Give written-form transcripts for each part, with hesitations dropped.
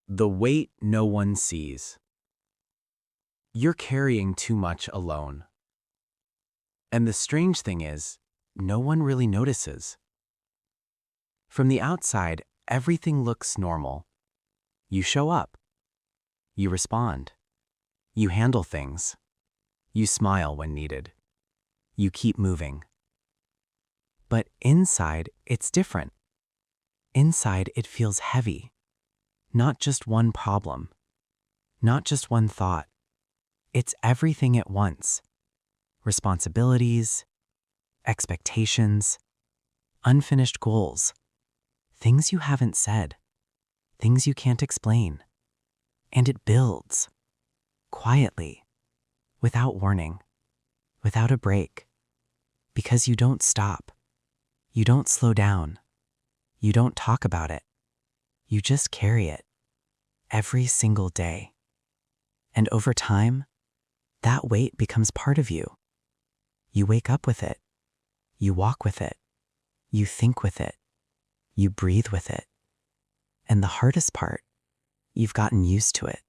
The weight no one sees. You're carrying too much alone. And the strange thing is, no one really notices. From the outside, everything looks normal. You show up. You respond. You handle things. You smile when needed. You keep moving. But inside, it's different. Inside, it feels heavy. Not just one problem. Not just one thought. It's everything at once. Responsibilities, expectations, unfinished goals, things you haven't said, things you can't explain. And it builds, quietly, without warning, without a break, because you don't stop, you don't slow down, you don't talk about it, you just carry it, every single day. And over time, that weight becomes part of you. You wake up with it, you walk with it, you think with it, you breathe with it. And the hardest part, you've gotten used to it.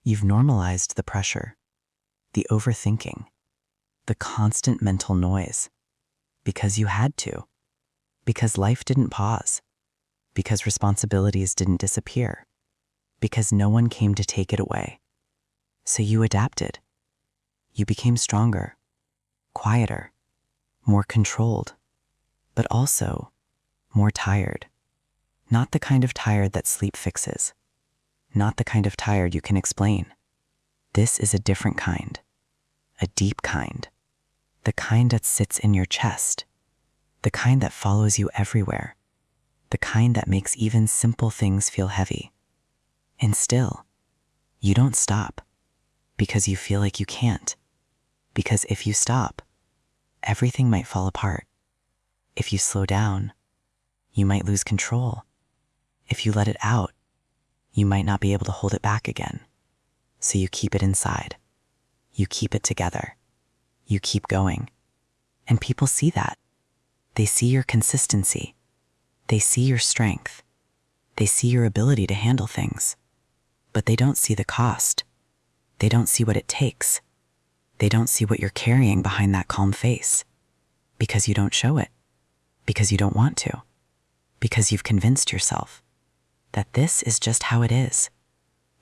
You've normalized the pressure, the overthinking, the constant mental noise, because you had to, because life didn't pause, because responsibilities didn't disappear, because no one came to take it away. So you adapted. You became stronger, quieter, more controlled, but also more tired. Not the kind of tired that sleep fixes. Not the kind of tired you can explain. This is a different kind. A deep kind. The kind that sits in your chest. The kind that follows you everywhere. The kind that makes even simple things feel heavy. And still, you don't stop. Because you feel like you can't. Because if you stop, everything might fall apart. If you slow down, you might lose control. If you let it out, you might not be able to hold it back again. So you keep it inside. You keep it together. You keep going. And people see that. They see your consistency. They see your strength. They see your ability to handle things. But they don't see the cost. They don't see what it takes. They don't see what you're carrying behind that calm face. Because you don't show it. Because you don't want to. Because you've convinced yourself that this is just how it is.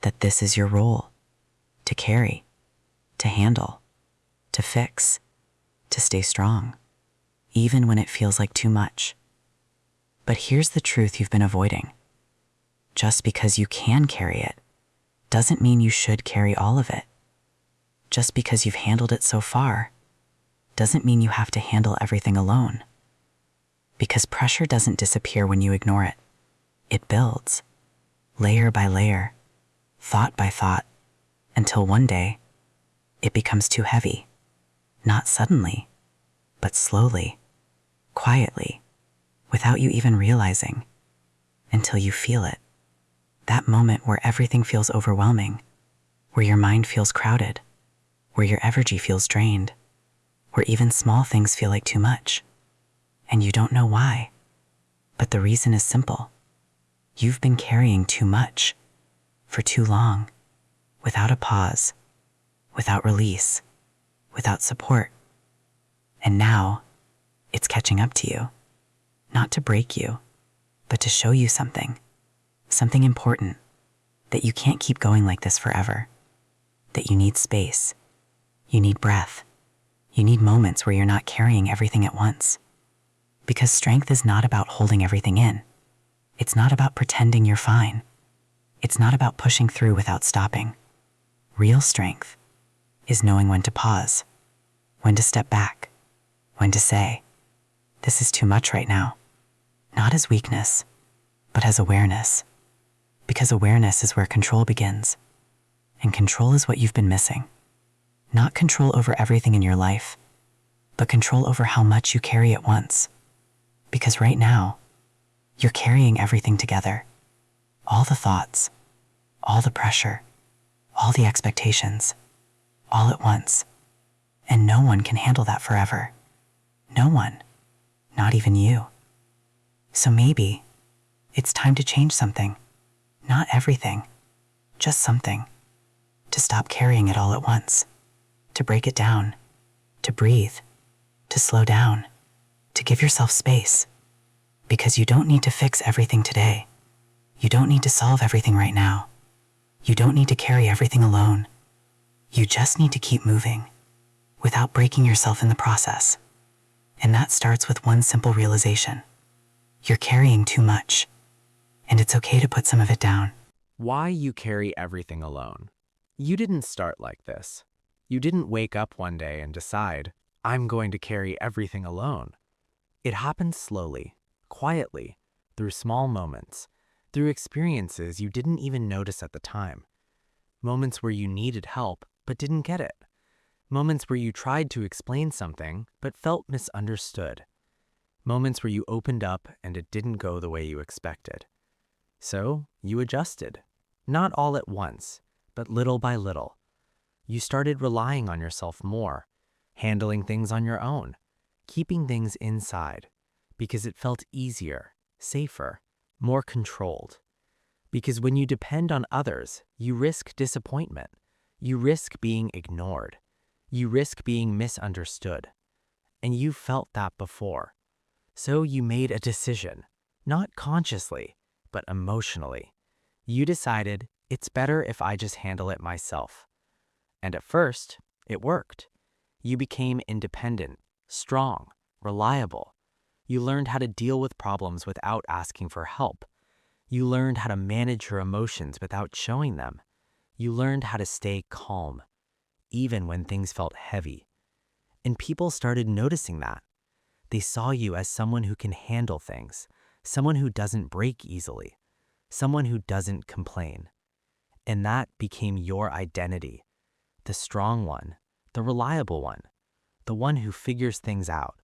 That this is your role. To carry. To handle. To fix. To stay strong. Even when it feels like too much. But here's the truth you've been avoiding. Just because you can carry it doesn't mean you should carry all of it. Just because you've handled it so far doesn't mean you have to handle everything alone. Because pressure doesn't disappear when you ignore it. It builds, layer by layer, thought by thought, until one day, it becomes too heavy. Not suddenly, but slowly, quietly, without you even realizing, until you feel it. That moment where everything feels overwhelming, where your mind feels crowded, where your energy feels drained, where even small things feel like too much. And you don't know why. But the reason is simple. You've been carrying too much for too long, without a pause, without release, without support. And now, it's catching up to you. Not to break you, but to show you something important, that you can't keep going like this forever, that you need space, you need breath, you need moments where you're not carrying everything at once. Because strength is not about holding everything in. It's not about pretending you're fine. It's not about pushing through without stopping. Real strength is knowing when to pause, when to step back, when to say, this is too much right now. Not as weakness, but as awareness. Because awareness is where control begins. And control is what you've been missing. Not control over everything in your life, but control over how much you carry at once. Because right now, you're carrying everything together. All the thoughts, all the pressure, all the expectations, all at once. And no one can handle that forever. No one, not even you. So maybe it's time to change something. Not everything, just something. To stop carrying it all at once. To break it down. To breathe. To slow down. To give yourself space. Because you don't need to fix everything today. You don't need to solve everything right now. You don't need to carry everything alone. You just need to keep moving without breaking yourself in the process. And that starts with one simple realization. You're carrying too much, and it's okay to put some of it down. Why you carry everything alone? You didn't start like this. You didn't wake up one day and decide, I'm going to carry everything alone. It happened slowly, quietly, through small moments, through experiences you didn't even notice at the time. Moments where you needed help but didn't get it. Moments where you tried to explain something but felt misunderstood. Moments where you opened up and it didn't go the way you expected. So you adjusted, not all at once, but little by little. You started relying on yourself more, handling things on your own, keeping things inside, because it felt easier, safer, more controlled. Because when you depend on others, you risk disappointment. You risk being ignored. You risk being misunderstood. And you felt that before. So you made a decision, not consciously, but emotionally. You decided, it's better if I just handle it myself. And at first, it worked. You became independent, strong, reliable. You learned how to deal with problems without asking for help. You learned how to manage your emotions without showing them. You learned how to stay calm, even when things felt heavy. And people started noticing that. They saw you as someone who can handle things, someone who doesn't break easily, someone who doesn't complain. And that became your identity, the strong one, the reliable one, the one who figures things out.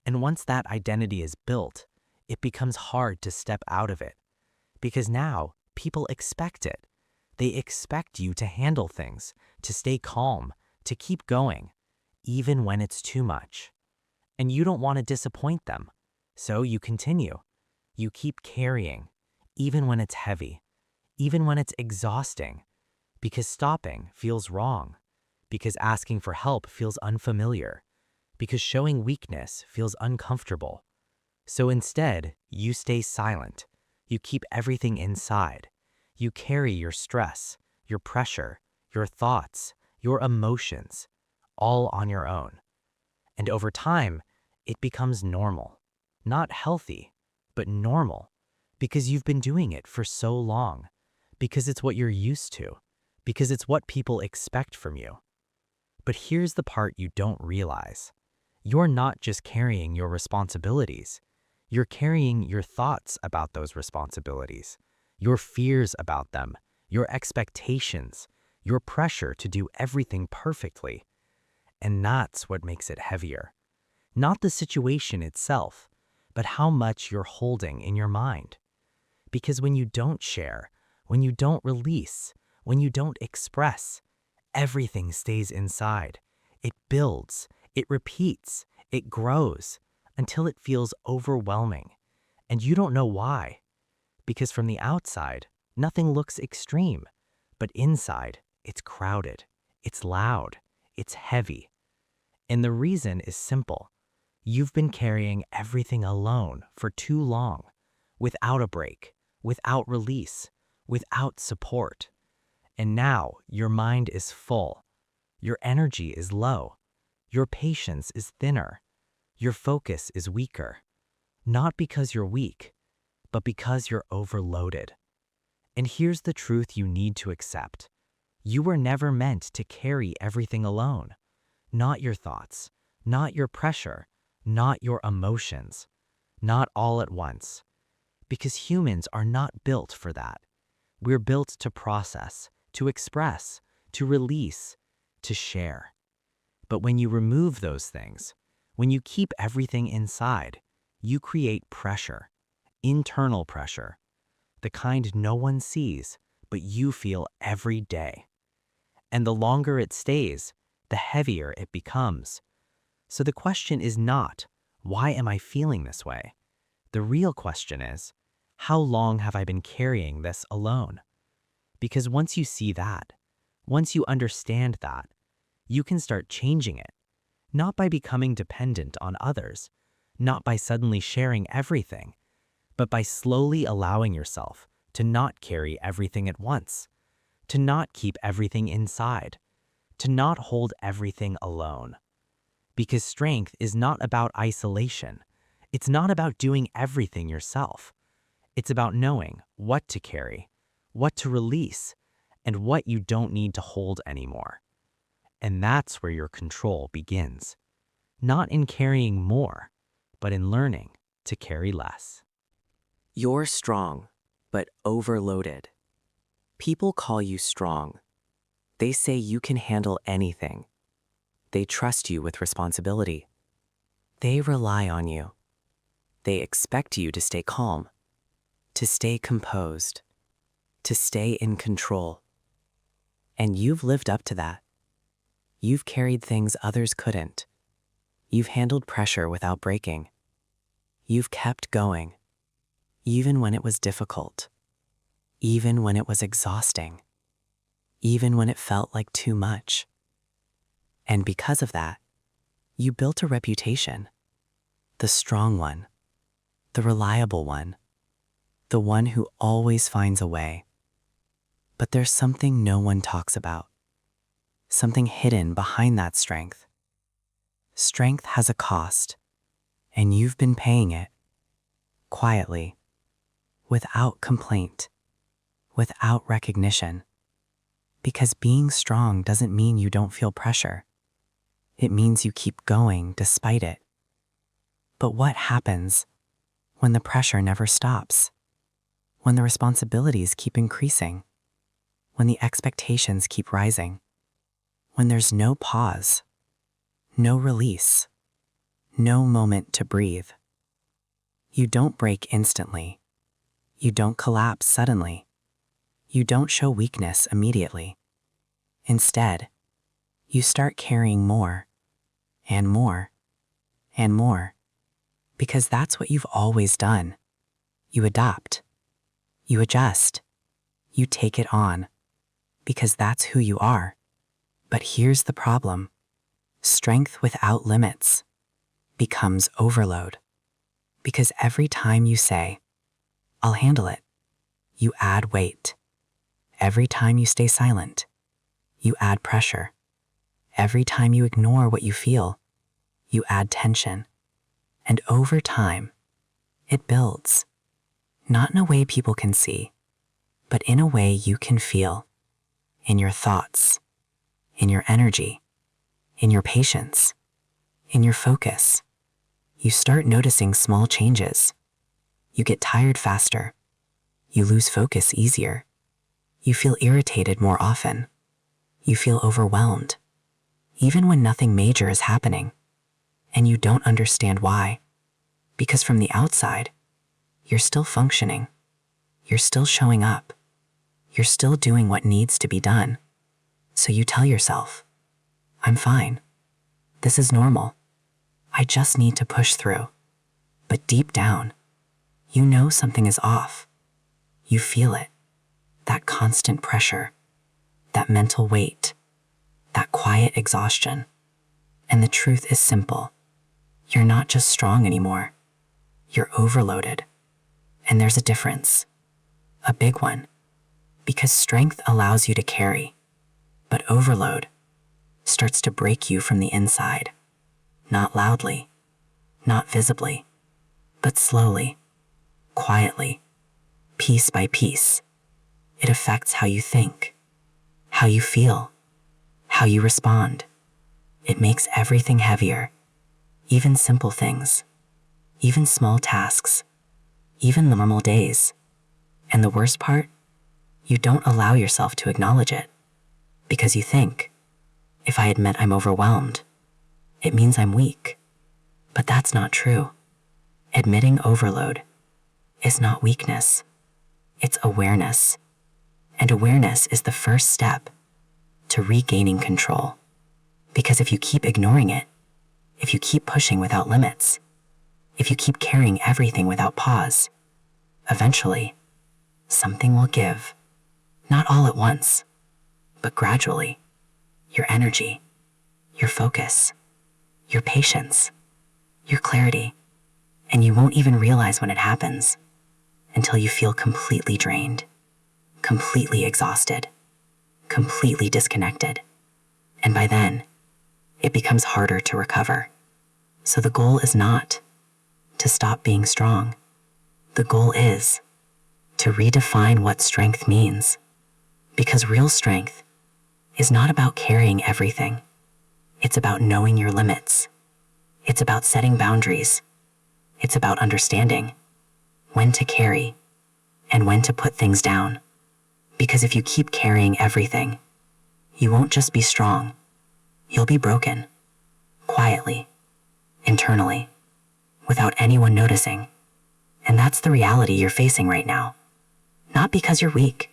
And once that identity is built, it becomes hard to step out of it. Because now, people expect it. They expect you to handle things, to stay calm, to keep going, even when it's too much. And you don't want to disappoint them. So you continue. You keep carrying, even when it's heavy, even when it's exhausting. Because stopping feels wrong. Because asking for help feels unfamiliar. Because showing weakness feels uncomfortable. So instead, you stay silent. You keep everything inside. You carry your stress, your pressure, your thoughts, your emotions, all on your own. And over time, it becomes normal. Not healthy, but normal. Because you've been doing it for so long. Because it's what you're used to. Because it's what people expect from you. But here's the part you don't realize. You're not just carrying your responsibilities. You're carrying your thoughts about those responsibilities, your fears about them, your expectations, your pressure to do everything perfectly. And that's what makes it heavier. Not the situation itself, but how much you're holding in your mind. Because when you don't share, when you don't release, when you don't express, everything stays inside. It builds, it repeats, it grows, until it feels overwhelming. And you don't know why. Because from the outside, nothing looks extreme. But inside, it's crowded, it's loud, it's heavy. And the reason is simple. You've been carrying everything alone for too long, without a break, without release, without support. And now your mind is full. Your energy is low. Your patience is thinner. Your focus is weaker. Not because you're weak, but because you're overloaded. And here's the truth you need to accept. You were never meant to carry everything alone. Not your thoughts, not your pressure, not your emotions, not all at once. Because humans are not built for that. We're built to process, to express, to release, to share. But when you remove those things, when you keep everything inside, you create pressure, internal pressure, the kind no one sees, but you feel every day. And the longer it stays, the heavier it becomes. So the question is not, why am I feeling this way? The real question is, How long have I been carrying this alone? Because once you see that, once you understand that, you can start changing it, not by becoming dependent on others, not by suddenly sharing everything, but by slowly allowing yourself to not carry everything at once, to not keep everything inside, to not hold everything alone. Because strength is not about isolation. It's not about doing everything yourself. It's about knowing what to carry, what to release, and what you don't need to hold anymore. And that's where your control begins. Not in carrying more, but in learning to carry less. You're strong, but overloaded. People call you strong. They say you can handle anything. They trust you with responsibility. They rely on you. They expect you to stay calm, to stay composed, to stay in control. And you've lived up to that. You've carried things others couldn't. You've handled pressure without breaking. You've kept going, even when it was difficult, even when it was exhausting, even when it felt like too much. And because of that, you built a reputation, the strong one, the reliable one, the one who always finds a way. But there's something no one talks about, something hidden behind that strength. Strength has a cost, and you've been paying it, quietly, without complaint, without recognition. Because being strong doesn't mean you don't feel pressure. It means you keep going despite it. But what happens when the pressure never stops? When the responsibilities keep increasing? When the expectations keep rising? When there's no pause, no release, no moment to breathe? You don't break instantly. You don't collapse suddenly. You don't show weakness immediately. Instead, you start carrying more and more and more, because that's what you've always done. You adopt, you adjust, you take it on, because that's who you are. But here's the problem. Strength without limits becomes overload. Because every time you say, "I'll handle it," you add weight. Every time you stay silent, you add pressure. Every time you ignore what you feel, you add tension. And over time, it builds. Not in a way people can see, but in a way you can feel. In your thoughts, in your energy, in your patience, in your focus. You start noticing small changes. You get tired faster. You lose focus easier. You feel irritated more often. You feel overwhelmed, even when nothing major is happening. And you don't understand why. Because from the outside, you're still functioning. You're still showing up. You're still doing what needs to be done. So you tell yourself, "I'm fine. This is normal. I just need to push through." But deep down, you know something is off. You feel it. That constant pressure, that mental weight, that quiet exhaustion. And the truth is simple. You're not just strong anymore. You're overloaded. And there's a difference. A big one. Because strength allows you to carry, but overload starts to break you from the inside. Not loudly, not visibly, but slowly, quietly, piece by piece. It affects how you think, how you feel, how you respond. It makes everything heavier, even simple things, even small tasks, even normal days. And the worst part, you don't allow yourself to acknowledge it, because you think, if I admit I'm overwhelmed, it means I'm weak. But that's not true. Admitting overload is not weakness. It's awareness. And awareness is the first step to regaining control. Because if you keep ignoring it, if you keep pushing without limits, if you keep carrying everything without pause, Eventually, something will give. Not all at once, but gradually. Your energy, your focus, your patience, your clarity. And you won't even realize when it happens until you feel completely drained, completely exhausted, completely disconnected. And by then, it becomes harder to recover. So the goal is not to stop being strong. The goal is to redefine what strength means. Because real strength is not about carrying everything. It's about knowing your limits. It's about setting boundaries. It's about understanding when to carry and when to put things down. Because if you keep carrying everything, you won't just be strong. You'll be broken. Quietly. Internally. Without anyone noticing. And that's the reality you're facing right now. Not because you're weak,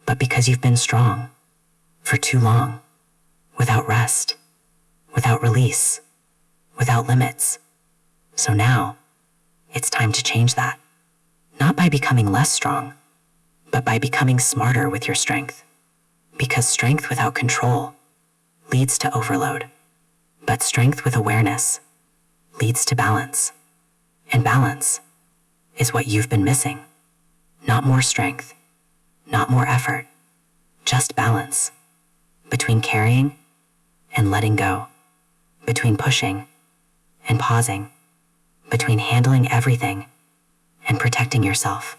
but because you've been strong for too long. Without rest. Without release. Without limits. So now, it's time to change that. Not by becoming less strong, but by becoming smarter with your strength. Because strength without control leads to overload. But strength with awareness leads to balance. And balance is what you've been missing. Not more strength, not more effort, just balance. Between carrying and letting go. Between pushing and pausing. Between handling everything and protecting yourself.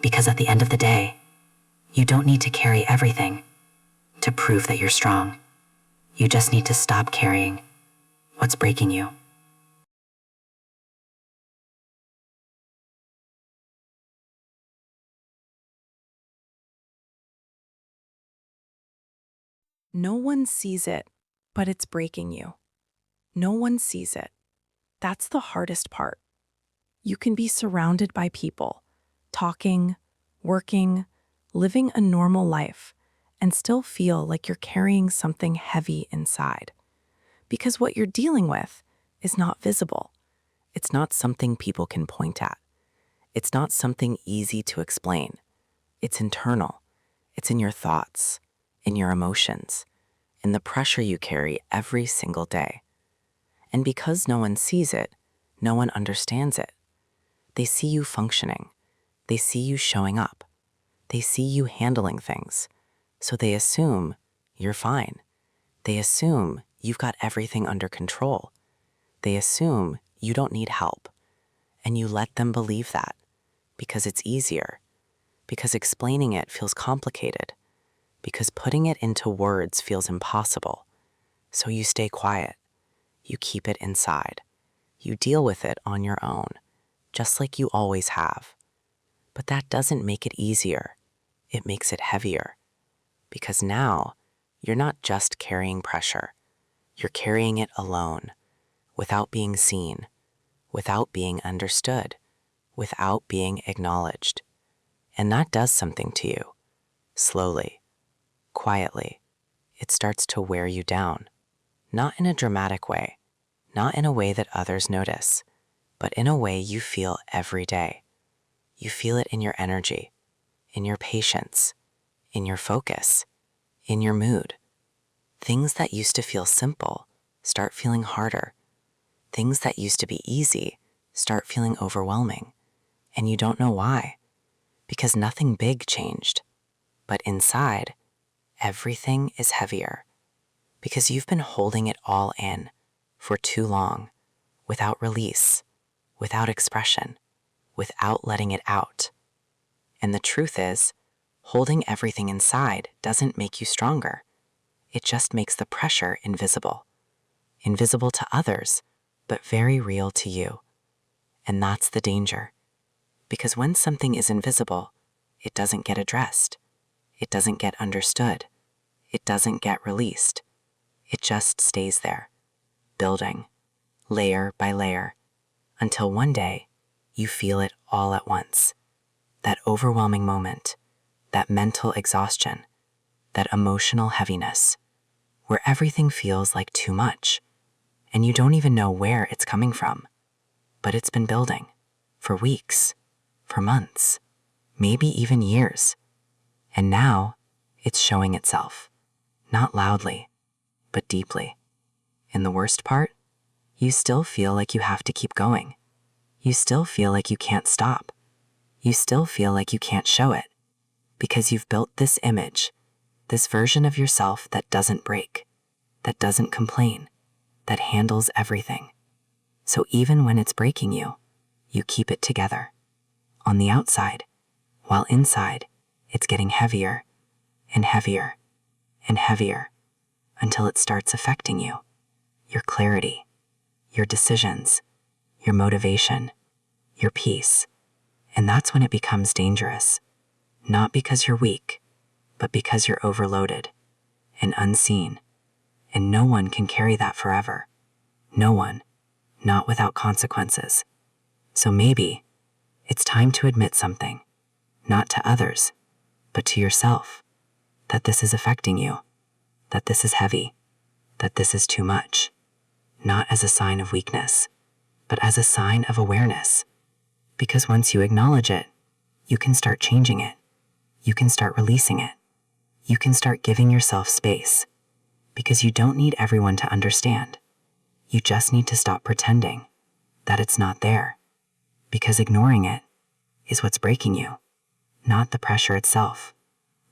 Because at the end of the day, you don't need to carry everything to prove that you're strong. You just need to stop carrying what's breaking you. No one sees it, but it's breaking you. No one sees it. That's the hardest part. You can be surrounded by people, talking, working, living a normal life, and still feel like you're carrying something heavy inside. Because what you're dealing with is not visible. It's not something people can point at. It's not something easy to explain. It's internal. It's in your thoughts, in your emotions, in the pressure you carry every single day. And because no one sees it, no one understands it. They see you functioning. They see you showing up. They see you handling things. So they assume you're fine. They assume you've got everything under control. They assume you don't need help. And you let them believe that because it's easier, because explaining it feels complicated, because putting it into words feels impossible. So you stay quiet. You keep it inside. You deal with it on your own, just like you always have. But that doesn't make it easier. It makes it heavier. Because now, you're not just carrying pressure. You're carrying it alone, without being seen, without being understood, without being acknowledged. And that does something to you. Slowly, quietly, it starts to wear you down. Not in a dramatic way, not in a way that others notice, but in a way you feel every day. You feel it in your energy, in your patience, in your focus, in your mood. Things that used to feel simple start feeling harder. Things that used to be easy start feeling overwhelming. And you don't know why. Because nothing big changed. But inside, everything is heavier. Because you've been holding it all in for too long, without release, without expression, without letting it out. And the truth is, holding everything inside doesn't make you stronger. It just makes the pressure invisible. Invisible to others, but very real to you. And that's the danger. Because when something is invisible, it doesn't get addressed. It doesn't get understood. It doesn't get released. It just stays there, building, layer by layer, until one day you feel it all at once. That overwhelming moment, that mental exhaustion, that emotional heaviness, where everything feels like too much, and you don't even know where it's coming from. But it's been building for weeks, for months, maybe even years. And now it's showing itself, not loudly, but deeply. And the worst part? You still feel like you have to keep going. You still feel like you can't stop. You still feel like you can't show it because you've built this image, this version of yourself that doesn't break, that doesn't complain, that handles everything. So even when it's breaking you, you keep it together on the outside, while inside it's getting heavier and heavier and heavier until it starts affecting you, your clarity, your decisions, your motivation, your peace. And that's when it becomes dangerous, not because you're weak, but because you're overloaded and unseen. And no one can carry that forever. No one, not without consequences. So maybe it's time to admit something, not to others, but to yourself, that this is affecting you, that this is heavy, that this is too much, not as a sign of weakness, but as a sign of awareness. Because once you acknowledge it, you can start changing it. You can start releasing it. You can start giving yourself space. Because you don't need everyone to understand. You just need to stop pretending that it's not there. Because ignoring it is what's breaking you. Not the pressure itself,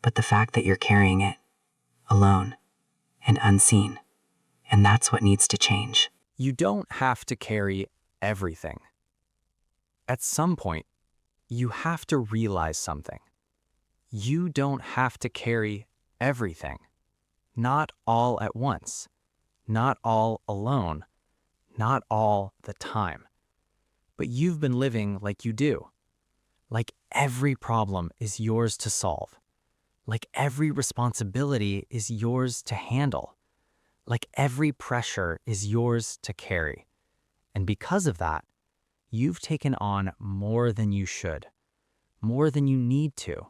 but the fact that you're carrying it alone and unseen. And that's what needs to change. You don't have to carry everything. At some point, you have to realize something. You don't have to carry everything. Not all at once. Not all alone. Not all the time. But you've been living like you do. Like every problem is yours to solve. Like every responsibility is yours to handle. Like every pressure is yours to carry. And because of that, you've taken on more than you should, more than you need to,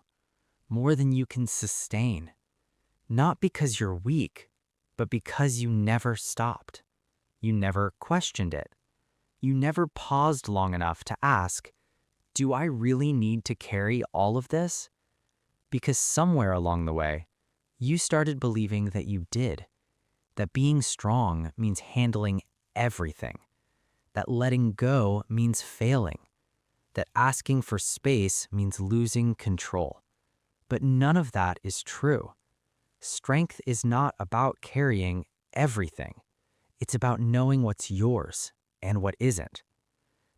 more than you can sustain. Not because you're weak, but because you never stopped. You never questioned it. You never paused long enough to ask, do I really need to carry all of this? Because somewhere along the way, you started believing that you did, that being strong means handling everything, that letting go means failing, that asking for space means losing control. But none of that is true. Strength is not about carrying everything. It's about knowing what's yours and what isn't.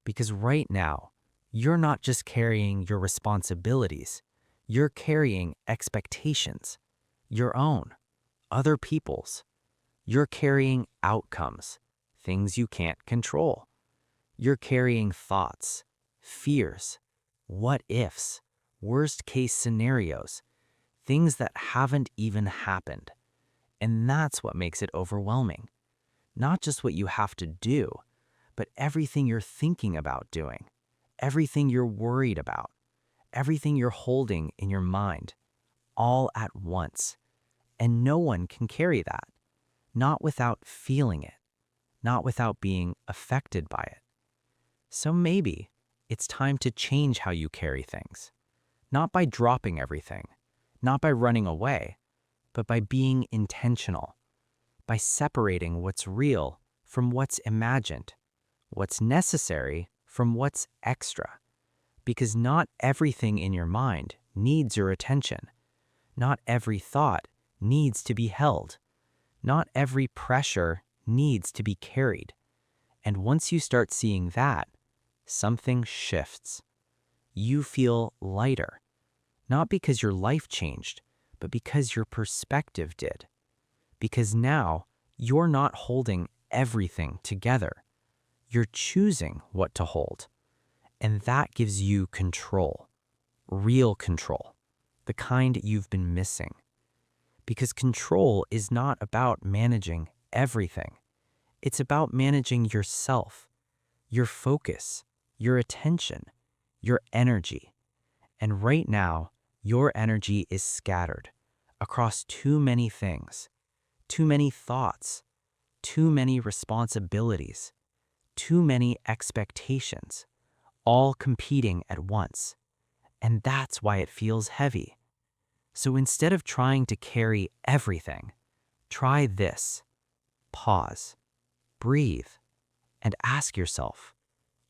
Because right now, you're not just carrying your responsibilities, you're carrying expectations, your own, other people's. You're carrying outcomes, things you can't control. You're carrying thoughts, fears, what ifs, worst case scenarios, things that haven't even happened. And that's what makes it overwhelming. Not just what you have to do, but everything you're thinking about doing, everything you're worried about, everything you're holding in your mind, all at once. And no one can carry that, not without feeling it, not without being affected by it. So maybe it's time to change how you carry things, not by dropping everything, not by running away, but by being intentional, by separating what's real from what's imagined, what's necessary from what's extra. Because not everything in your mind needs your attention. Not every thought needs to be held. Not every pressure needs to be carried. And once you start seeing that, something shifts. You feel lighter, not because your life changed, but because your perspective did. Because now you're not holding everything together. You're choosing what to hold. And that gives you control, real control, the kind you've been missing. Because control is not about managing everything. It's about managing yourself, your focus, your attention, your energy. And right now, your energy is scattered across too many things, too many thoughts, too many responsibilities, too many expectations, all competing at once. And that's why it feels heavy. So instead of trying to carry everything, try this. Pause, breathe, and ask yourself,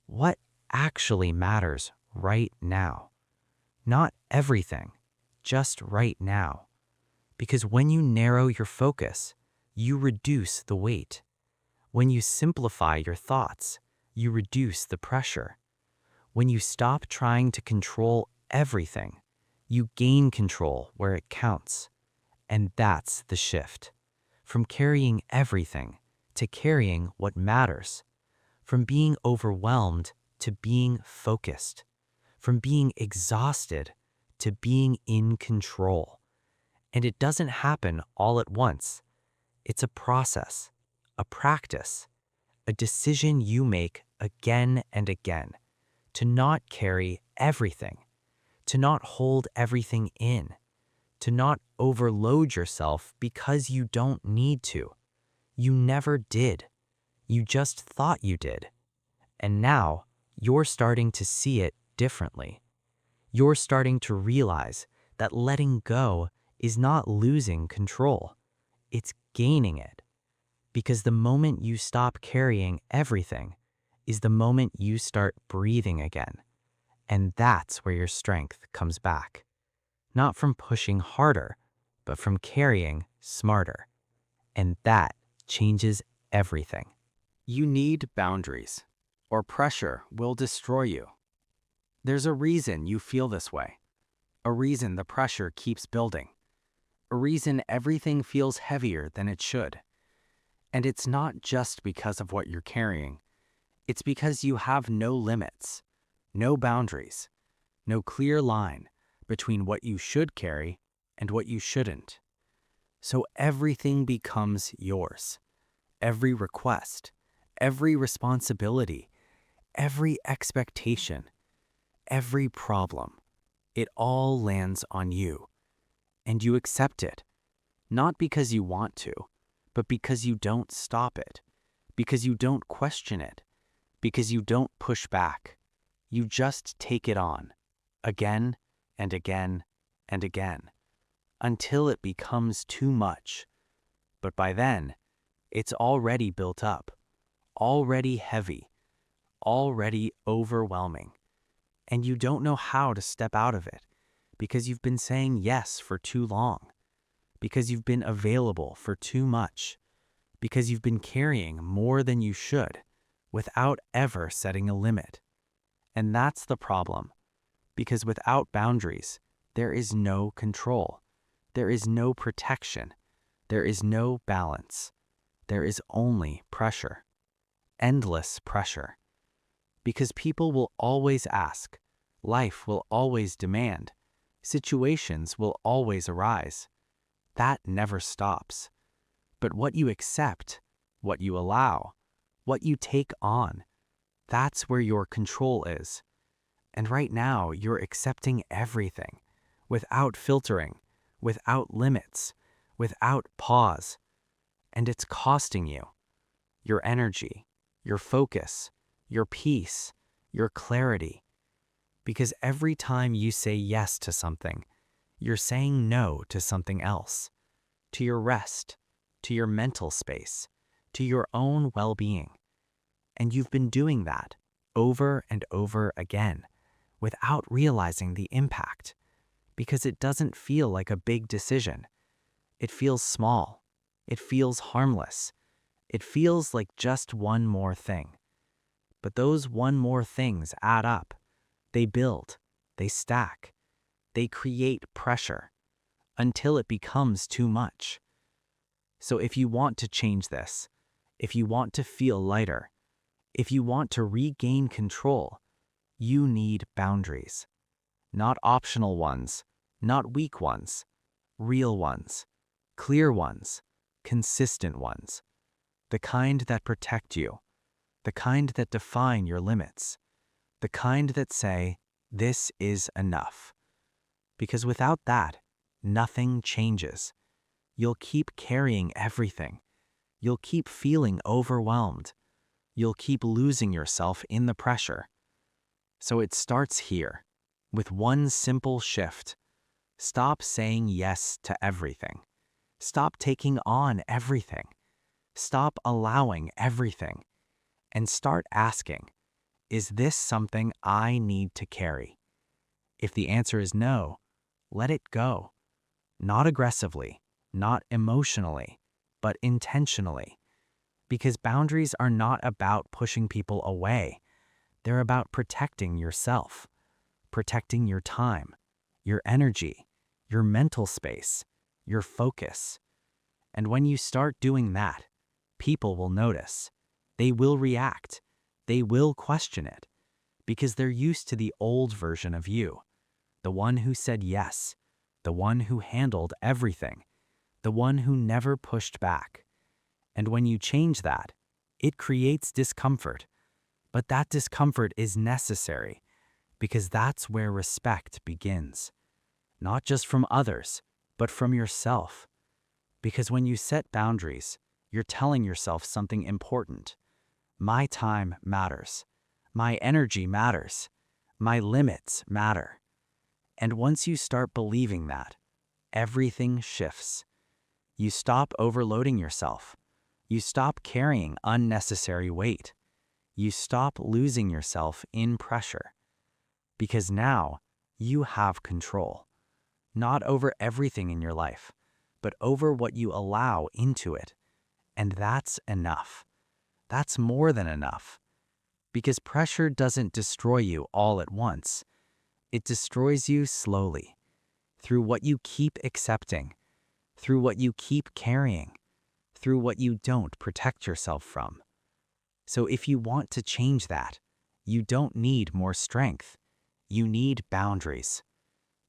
what actually matters right now? Not everything, just right now. Because when you narrow your focus, you reduce the weight. When you simplify your thoughts, you reduce the pressure. When you stop trying to control everything, you gain control where it counts. And that's the shift. From carrying everything to carrying what matters. From being overwhelmed to being focused. From being exhausted to being in control. And it doesn't happen all at once. It's a process, a practice, a decision you make again and again to not carry everything, to not hold everything in, to not overload yourself because you don't need to. You never did. You just thought you did. And now you're starting to see it differently. You're starting to realize that letting go is not losing control. It's gaining it. Because the moment you stop carrying everything is the moment you start breathing again. And that's where your strength comes back. Not from pushing harder, but from carrying smarter. And that changes everything. You need boundaries, or pressure will destroy you. There's a reason you feel this way, a reason the pressure keeps building, a reason everything feels heavier than it should. And it's not just because of what you're carrying. It's because you have no limits, no boundaries, no clear line between what you should carry and what you shouldn't. So everything becomes yours. Every request, every responsibility, every expectation, every problem, it all lands on you. And you accept it, not because you want to, but because you don't stop it, because you don't question it, because you don't push back. You just take it on, again and again and again, until it becomes too much. But by then, it's already built up, already heavy, already overwhelming. And you don't know how to step out of it because you've been saying yes for too long, because you've been available for too much, because you've been carrying more than you should without ever setting a limit. And that's the problem, because without boundaries, there is no control, there is no protection, there is no balance, there is only pressure, endless pressure. Because people will always ask, life will always demand, situations will always arise. That never stops. But what you accept, what you allow, what you take on, that's where your control is. And right now, you're accepting everything, without filtering, without limits, without pause. And it's costing you your energy, your focus, your peace, your clarity. Because every time you say yes to something, you're saying no to something else, to your rest, to your mental space, to your own well-being. And you've been doing that over and over again without realizing the impact, because it doesn't feel like a big decision. It feels small. It feels harmless. It feels like just one more thing. But those one more things add up. They build. They stack. They create pressure until it becomes too much. So if you want to change this, if you want to feel lighter, if you want to regain control, you need boundaries. Not optional ones, not weak ones, real ones, clear ones, consistent ones. The kind that protect you, the kind that define your limits, the kind that say, this is enough. Because without that, nothing changes. You'll keep carrying everything. You'll keep feeling overwhelmed. You'll keep losing yourself in the pressure. So it starts here, with one simple shift. Stop saying yes to everything. Stop taking on everything. Stop allowing everything. And start asking, is this something I need to carry? If the answer is no, let it go. Not aggressively, not emotionally, but intentionally. Because boundaries are not about pushing people away. They're about protecting yourself, protecting your time, your energy, your mental space, your focus. And when you start doing that, people will notice. They will react. They will question it. Because they're used to the old version of you. The one who said yes. The one who handled everything. The one who never pushed back. And when you change that, it creates discomfort. But that discomfort is necessary because that's where respect begins. Not just from others, but from yourself. Because when you set boundaries, you're telling yourself something important. My time matters. My energy matters. My limits matter. And once you start believing that, everything shifts. You stop overloading yourself. You stop carrying unnecessary weight. You stop losing yourself in pressure. Because now you have control. Not over everything in your life, but over what you allow into it. And that's enough. That's more than enough. Because pressure doesn't destroy you all at once. It destroys you slowly, through what you keep accepting, through what you keep carrying, through what you don't protect yourself from. So if you want to change that, you don't need more strength. You need boundaries.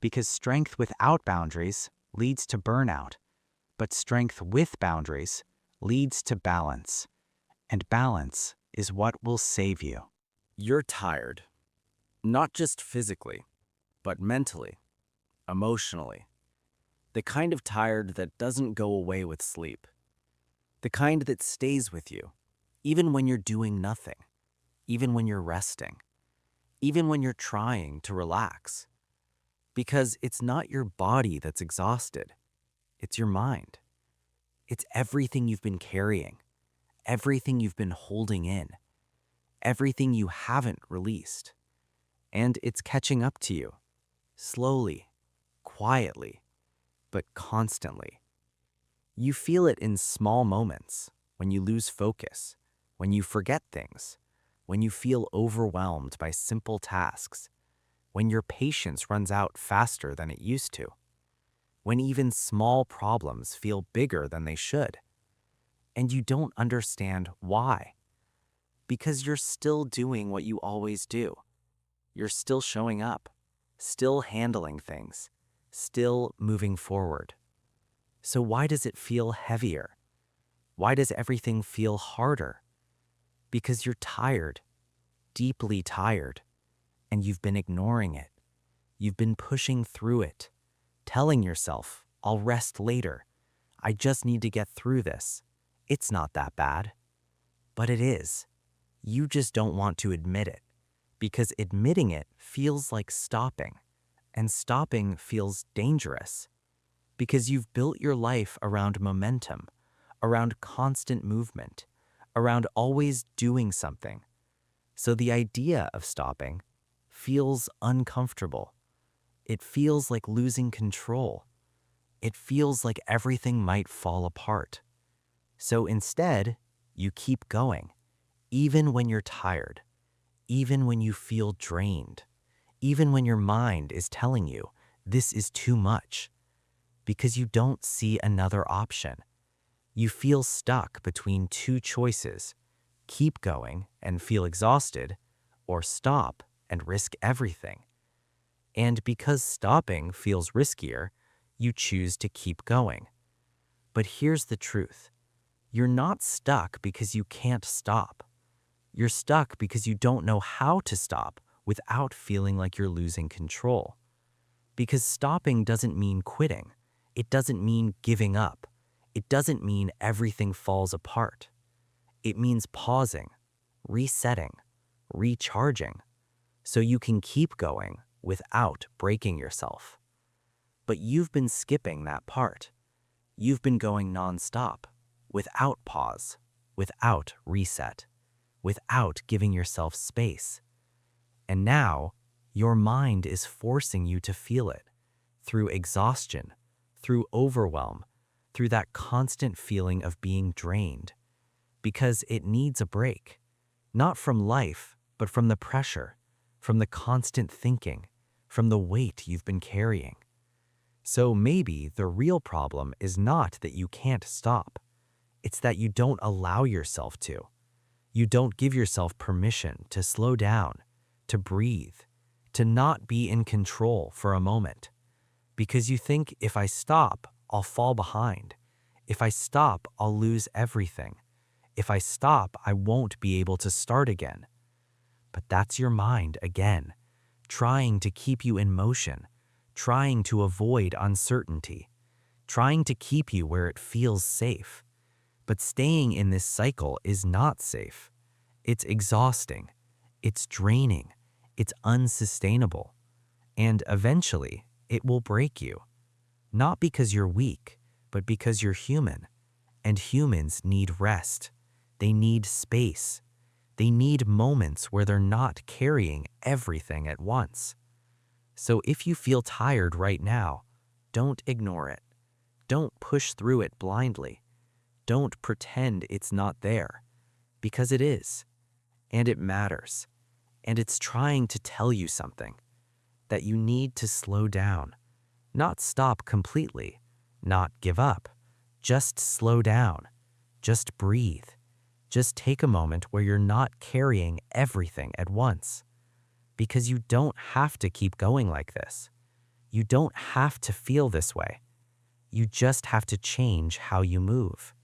Because strength without boundaries leads to burnout, but strength with boundaries leads to balance. And balance is what will save you. You're tired, not just physically, but mentally, emotionally. The kind of tired that doesn't go away with sleep. The kind that stays with you, even when you're doing nothing, even when you're resting, even when you're trying to relax. Because it's not your body that's exhausted, it's your mind. It's everything you've been carrying, everything you've been holding in, everything you haven't released. And it's catching up to you, slowly, quietly, but constantly. You feel it in small moments, when you lose focus, when you forget things, when you feel overwhelmed by simple tasks, when your patience runs out faster than it used to, when even small problems feel bigger than they should, and you don't understand why. Because you're still doing what you always do. You're still showing up, still handling things, still moving forward. So why does it feel heavier? Why does everything feel harder? Because you're tired, deeply tired, and you've been ignoring it. You've been pushing through it, telling yourself, I'll rest later. I just need to get through this. It's not that bad. But it is. You just don't want to admit it, because admitting it feels like stopping, and stopping feels dangerous. Because you've built your life around momentum, around constant movement, around always doing something. So the idea of stopping feels uncomfortable. It feels like losing control. It feels like everything might fall apart. So instead, you keep going, even when you're tired, even when you feel drained, even when your mind is telling you this is too much, because you don't see another option. You feel stuck between two choices: keep going and feel exhausted, or stop and risk everything. And because stopping feels riskier, you choose to keep going. But here's the truth. You're not stuck because you can't stop. You're stuck because you don't know how to stop without feeling like you're losing control. Because stopping doesn't mean quitting. It doesn't mean giving up. It doesn't mean everything falls apart. It means pausing, resetting, recharging. so you can keep going without breaking yourself. But you've been skipping that part. You've been going nonstop, without pause, without reset, without giving yourself space. And now, your mind is forcing you to feel it through exhaustion, through overwhelm, through that constant feeling of being drained, because it needs a break, not from life, but from the pressure, from the constant thinking, from the weight you've been carrying. So maybe the real problem is not that you can't stop. It's that you don't allow yourself to. You don't give yourself permission to slow down, to breathe, to not be in control for a moment. Because you think, if I stop, I'll fall behind. If I stop, I'll lose everything. If I stop, I won't be able to start again. But that's your mind again, trying to keep you in motion, trying to avoid uncertainty, trying to keep you where it feels safe. But staying in this cycle is not safe. It's exhausting. It's draining. It's unsustainable. And eventually, it will break you. Not because you're weak, but because you're human. And humans need rest. They need space. They need moments where they're not carrying everything at once. So if you feel tired right now, don't ignore it. Don't push through it blindly. Don't pretend it's not there, because it is, and it matters, and it's trying to tell you something, that you need to slow down, not stop completely, not give up, just slow down, just breathe, just take a moment where you're not carrying everything at once, because you don't have to keep going like this. You don't have to feel this way. You just have to change how you move.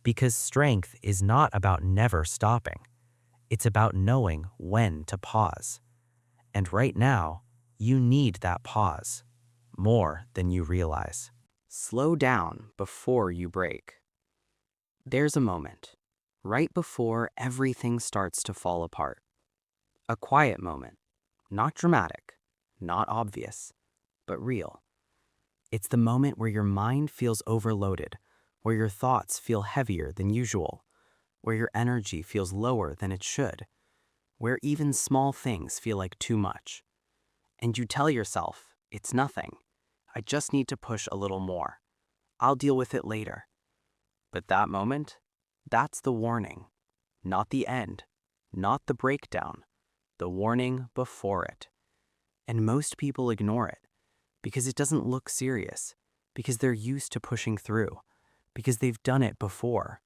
Because strength is not about never stopping. It's about knowing when to pause. And right now, you need that pause more than you realize. Slow down before you break. There's a moment, right before everything starts to fall apart. A quiet moment, not dramatic, not obvious, but real. It's the moment where your mind feels overloaded, where your thoughts feel heavier than usual, where your energy feels lower than it should, where even small things feel like too much. And you tell yourself, it's nothing. I just need to push a little more. I'll deal with it later. But that moment, that's the warning, not the end, not the breakdown, the warning before it. And most people ignore it because it doesn't look serious, because they're used to pushing through, because they've done it before.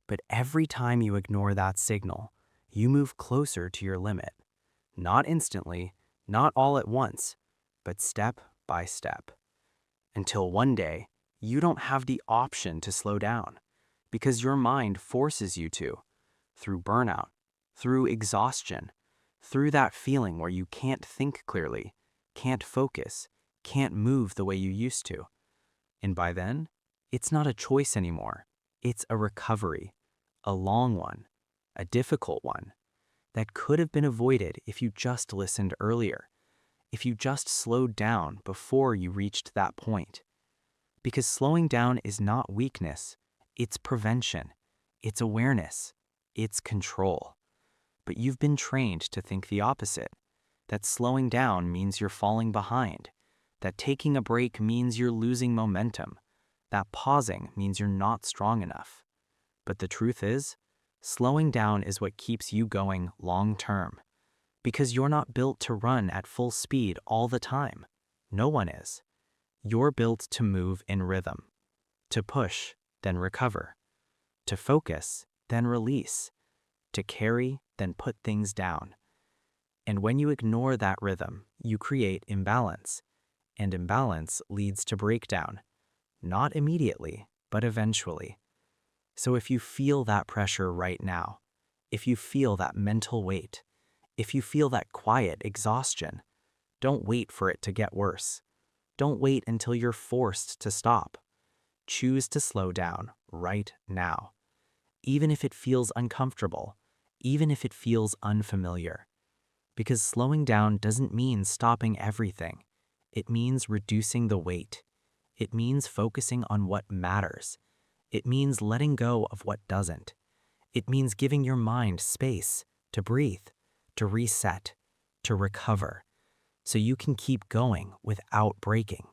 But every time you ignore that signal, you move closer to your limit. Not instantly, not all at once, but step by step. Until one day, you don't have the option to slow down, because your mind forces you to, through burnout, through exhaustion, through that feeling where you can't think clearly, can't focus, can't move the way you used to. And by then, it's not a choice anymore. It's a recovery, a long one, a difficult one, that could have been avoided if you just listened earlier, if you just slowed down before you reached that point. Because slowing down is not weakness, it's prevention, it's awareness, it's control. But you've been trained to think the opposite, that slowing down means you're falling behind, that taking a break means you're losing momentum, that pausing means you're not strong enough. But the truth is, slowing down is what keeps you going long term, because you're not built to run at full speed all the time. No one is. You're built to move in rhythm, to push, then recover, to focus, then release, to carry, then put things down. And when you ignore that rhythm, you create imbalance, and imbalance leads to breakdown, not immediately, but eventually. So if you feel that pressure right now, if you feel that mental weight, if you feel that quiet exhaustion, don't wait for it to get worse. Don't wait until you're forced to stop. Choose to slow down right now. Even if it feels uncomfortable, even if it feels unfamiliar. Because slowing down doesn't mean stopping everything. It means reducing the weight. It means focusing on what matters. It means letting go of what doesn't. It means giving your mind space to breathe, to reset, to recover, so you can keep going without breaking.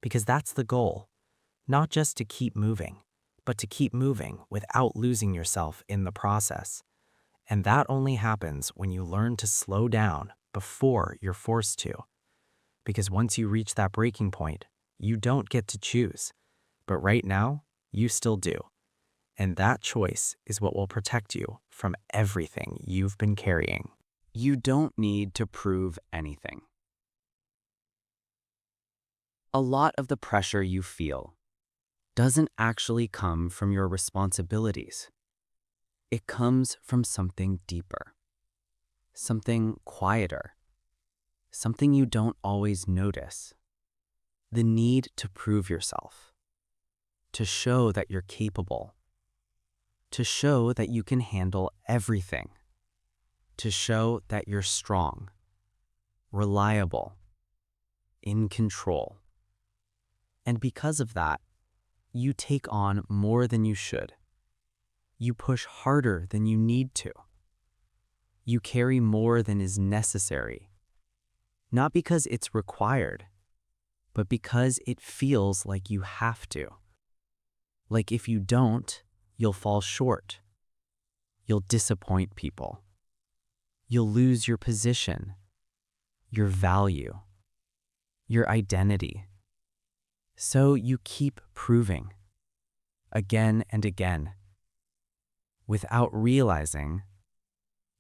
Because that's the goal, not just to keep moving, but to keep moving without losing yourself in the process. And that only happens when you learn to slow down before you're forced to. Because once you reach that breaking point, you don't get to choose. But right now, you still do. And that choice is what will protect you from everything you've been carrying. You don't need to prove anything. A lot of the pressure you feel doesn't actually come from your responsibilities. It comes from something deeper, something quieter, something you don't always notice. The need to prove yourself, to show that you're capable, to show that you can handle everything, to show that you're strong, reliable, in control. And because of that, you take on more than you should. You push harder than you need to. You carry more than is necessary, not because it's required, but because it feels like you have to. Like if you don't, you'll fall short. You'll disappoint people. You'll lose your position, your value, your identity. So you keep proving, again and again, without realizing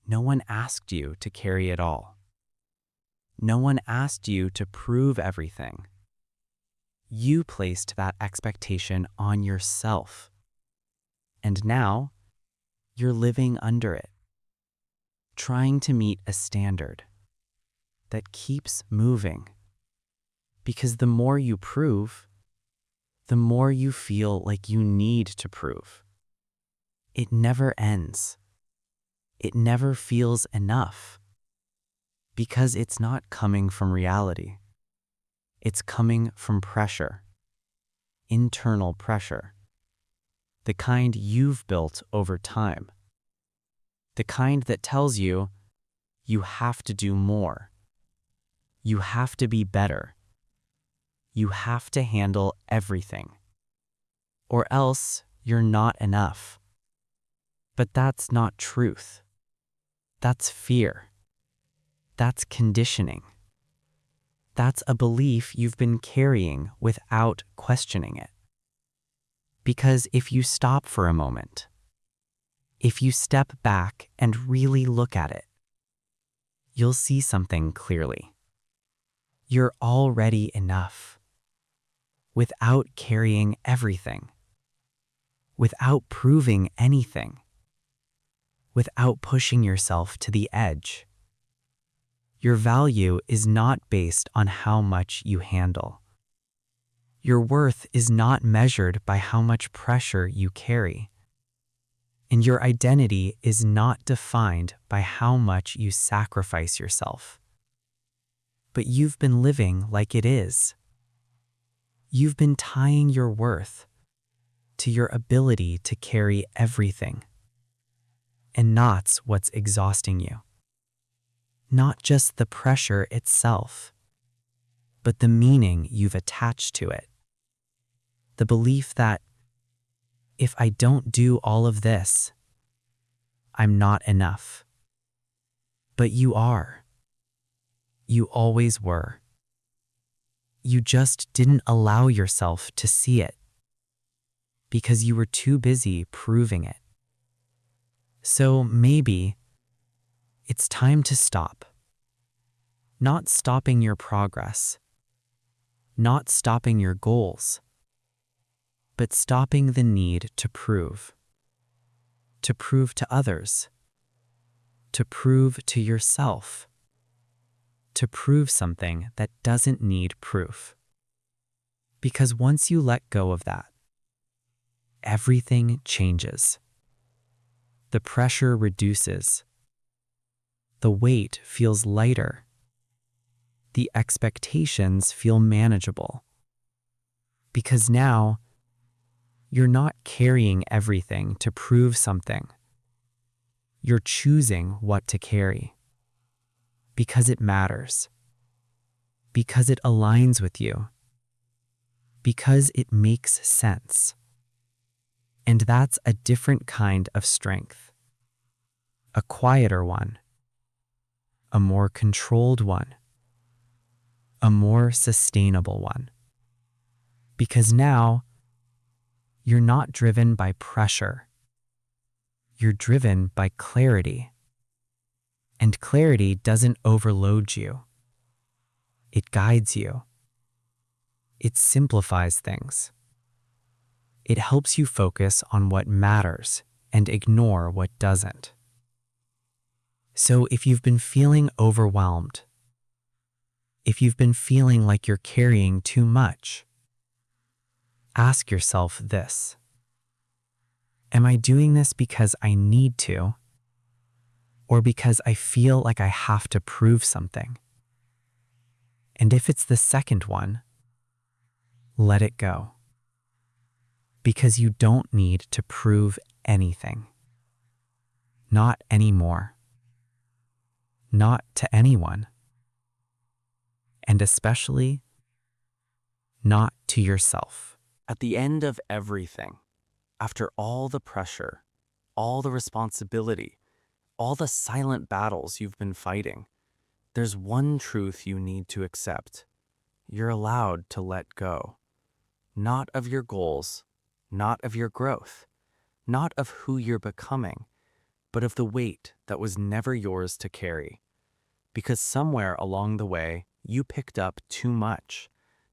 no one asked you to carry it all. No one asked you to prove everything. You placed that expectation on yourself. And now, you're living under it, trying to meet a standard that keeps moving. Because the more you prove, the more you feel like you need to prove. It never ends. It never feels enough. Because it's not coming from reality. It's coming from pressure, internal pressure, the kind you've built over time, the kind that tells you you have to do more, you have to be better, you have to handle everything, or else you're not enough. But that's not truth. That's fear. That's conditioning. That's a belief you've been carrying without questioning it. Because if you stop for a moment, if you step back and really look at it, you'll see something clearly. You're already enough. Without carrying everything. Without proving anything. Without pushing yourself to the edge. Your value is not based on how much you handle. Your worth is not measured by how much pressure you carry. And your identity is not defined by how much you sacrifice yourself. But you've been living like it is. You've been tying your worth to your ability to carry everything. And that's what's exhausting you. Not just the pressure itself, but the meaning you've attached to it. The belief that if I don't do all of this, I'm not enough. But you are. You always were. You just didn't allow yourself to see it because you were too busy proving it. So maybe it's time to stop. Not stopping your progress, not stopping your goals, but stopping the need to prove to others, to prove to yourself, to prove something that doesn't need proof. Because once you let go of that, everything changes. The pressure reduces. The weight feels lighter. The expectations feel manageable. Because now, you're not carrying everything to prove something. You're choosing what to carry. Because it matters. Because it aligns with you. Because it makes sense. And that's a different kind of strength. A quieter one. A more controlled one. A more sustainable one. Because now, you're not driven by pressure. You're driven by clarity. And clarity doesn't overload you. It guides you. It simplifies things. It helps you focus on what matters and ignore what doesn't. So if you've been feeling overwhelmed, if you've been feeling like you're carrying too much, ask yourself this. Am I doing this because I need to, or because I feel like I have to prove something? And if it's the second one, let it go. Because you don't need to prove anything. Not anymore. Not to anyone. And especially not to yourself. At the end of everything, after all the pressure, all the responsibility, all the silent battles you've been fighting, there's one truth you need to accept. You're allowed to let go. Not of your goals, not of your growth, not of who you're becoming, but of the weight that was never yours to carry. Because somewhere along the way, you picked up too much,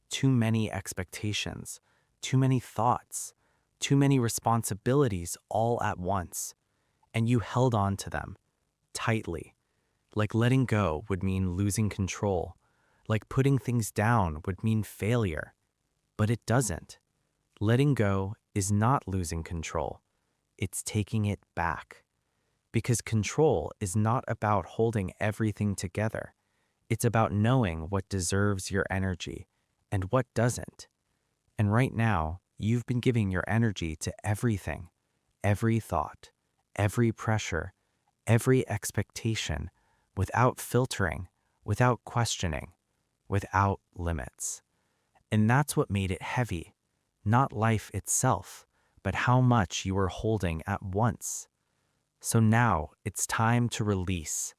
too many expectations, too many thoughts, too many responsibilities all at once, and you held on to them tightly. Like letting go would mean losing control, like putting things down would mean failure, but it doesn't. Letting go is not losing control, it's taking it back. Because control is not about holding everything together. It's about knowing what deserves your energy and what doesn't. And right now, you've been giving your energy to everything, every thought, every pressure, every expectation, without filtering, without questioning, without limits. And that's what made it heavy, not life itself, but how much you were holding at once. So now it's time to release.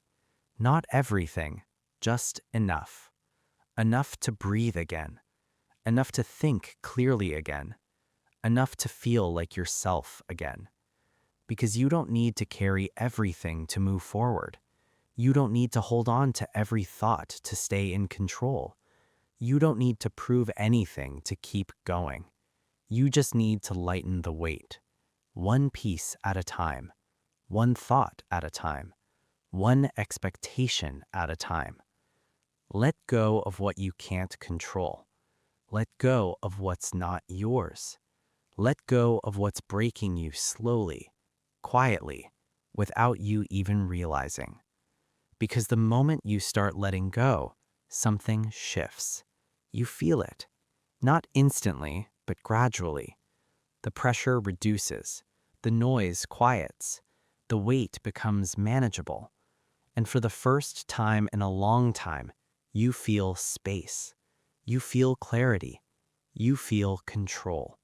Not everything, just enough. Enough to breathe again. Enough to think clearly again. Enough to feel like yourself again. Because you don't need to carry everything to move forward. You don't need to hold on to every thought to stay in control. You don't need to prove anything to keep going. You just need to lighten the weight. One piece at a time. One thought at a time. One expectation at a time. Let go of what you can't control. Let go of what's not yours. Let go of what's breaking you slowly, quietly, without you even realizing. Because the moment you start letting go, something shifts. You feel it. Not instantly, but gradually. The pressure reduces. The noise quiets. The weight becomes manageable. And for the first time in a long time, you feel space. You feel clarity. You feel control.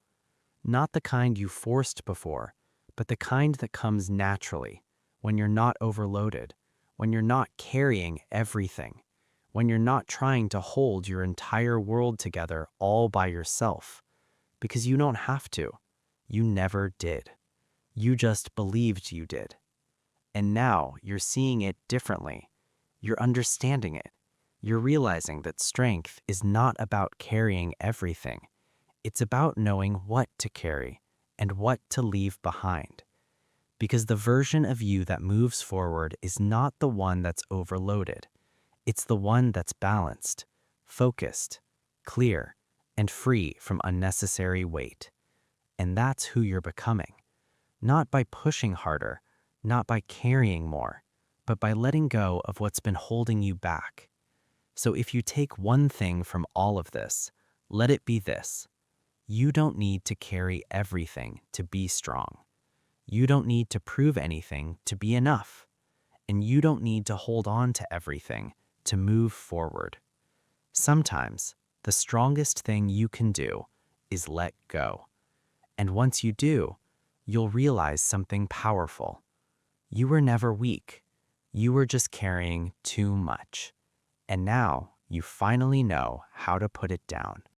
Not the kind you forced before, but the kind that comes naturally, when you're not overloaded, when you're not carrying everything, when you're not trying to hold your entire world together all by yourself. Because you don't have to. You never did. You just believed you did. And now you're seeing it differently. You're understanding it. You're realizing that strength is not about carrying everything. It's about knowing what to carry and what to leave behind. Because the version of you that moves forward is not the one that's overloaded. It's the one that's balanced, focused, clear, and free from unnecessary weight. And that's who you're becoming. Not by pushing harder, not by carrying more, but by letting go of what's been holding you back. So if you take one thing from all of this, let it be this. You don't need to carry everything to be strong. You don't need to prove anything to be enough. And you don't need to hold on to everything to move forward. Sometimes, the strongest thing you can do is let go. And once you do, you'll realize something powerful. You were never weak. You were just carrying too much. And now you finally know how to put it down.